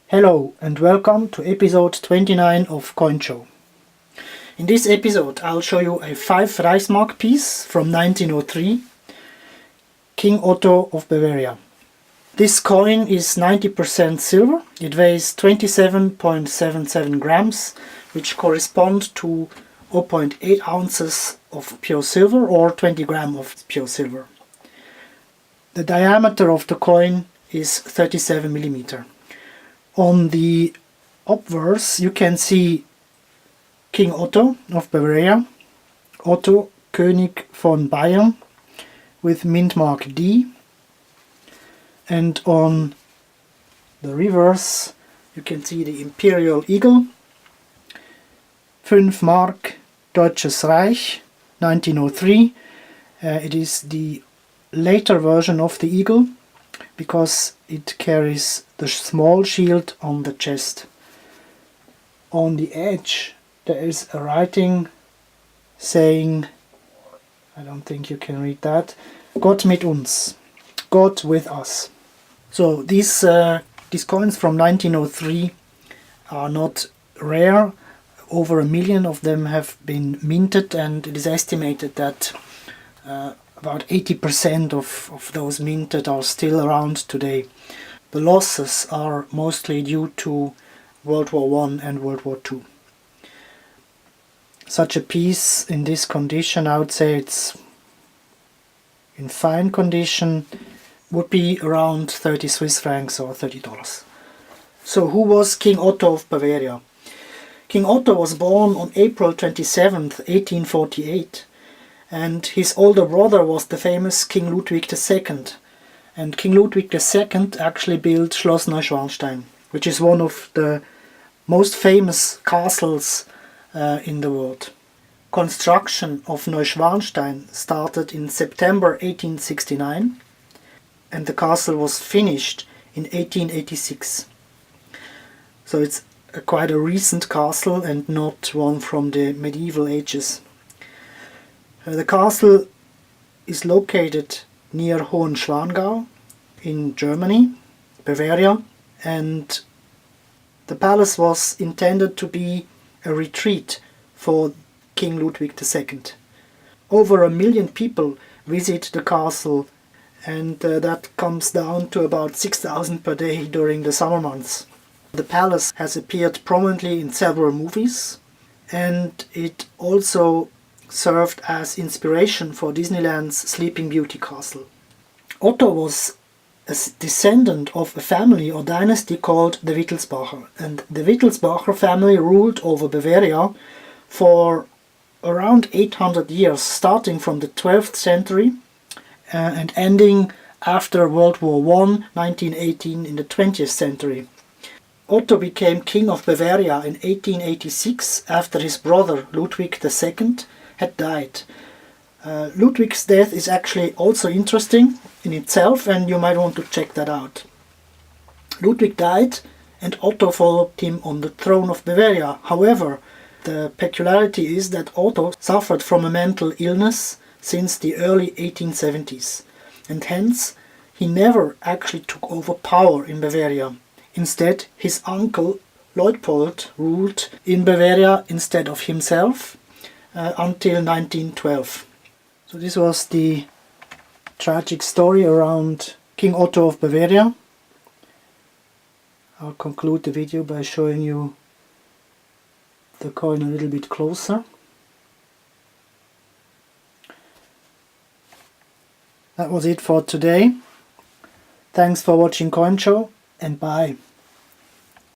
Hello and welcome to episode 29 of Coin Show. In this episode I'll show you a 5 Reichsmark piece from 1903, King Otto of Bavaria. This coin is 90% silver, it weighs 27.77 grams, which correspond to 0.8 ounces of pure silver or 20 grams of pure silver. The diameter of the coin is 37 millimeter. On the obverse you can see King Otto of Bavaria, Otto Koenig von Bayern with mint mark D, and on the reverse you can see the Imperial Eagle, 5 Mark Deutsches Reich 1903. It is the later version of the eagle because it carries the small shield on the chest. On the edge there is a writing saying, I don't think you can read that, Gott mit uns, God with us. So these coins from 1903 are not rare. Over 1 million of them have been minted, and it is estimated that about 80% of those minted are still around today. The losses are mostly due to World War I and World War II. Such a piece in this condition, I would say it's in fine condition, would be around 30 Swiss francs or $30. So who was King Otto of Bavaria? King Otto was born on April 27th, 1848. And his older brother was the famous King Ludwig II. And King Ludwig II actually built Schloss Neuschwanstein, which is one of the most famous castles in the world. Construction of Neuschwanstein started in September 1869 and the castle was finished in 1886. So it's quite a recent castle and not one from the medieval ages. The castle is located near Hohenschwangau in Germany, Bavaria, and the palace was intended to be a retreat for King Ludwig II. Over 1 million people visit the castle, and that comes down to about 6,000 per day during the summer months. The palace has appeared prominently in several movies, and it also served as inspiration for Disneyland's Sleeping Beauty castle. Otto was a descendant of a family or dynasty called the Wittelsbacher, and the Wittelsbacher family ruled over Bavaria for around 800 years, starting from the 12th century and ending after World War I, 1918, in the 20th century. Otto became King of Bavaria in 1886 after his brother Ludwig II had died. Ludwig's death is actually also interesting in itself, and you might want to check that out. Ludwig died and Otto followed him on the throne of Bavaria. However, the peculiarity is that Otto suffered from a mental illness since the early 1870s, and hence he never actually took over power in Bavaria. Instead, his uncle Leutpold ruled in Bavaria instead of himself until 1912. So this was the tragic story around King Otto of Bavaria. I'll conclude the video by showing you the coin a little bit closer. That was it for today. Thanks for watching Coin Show, and bye.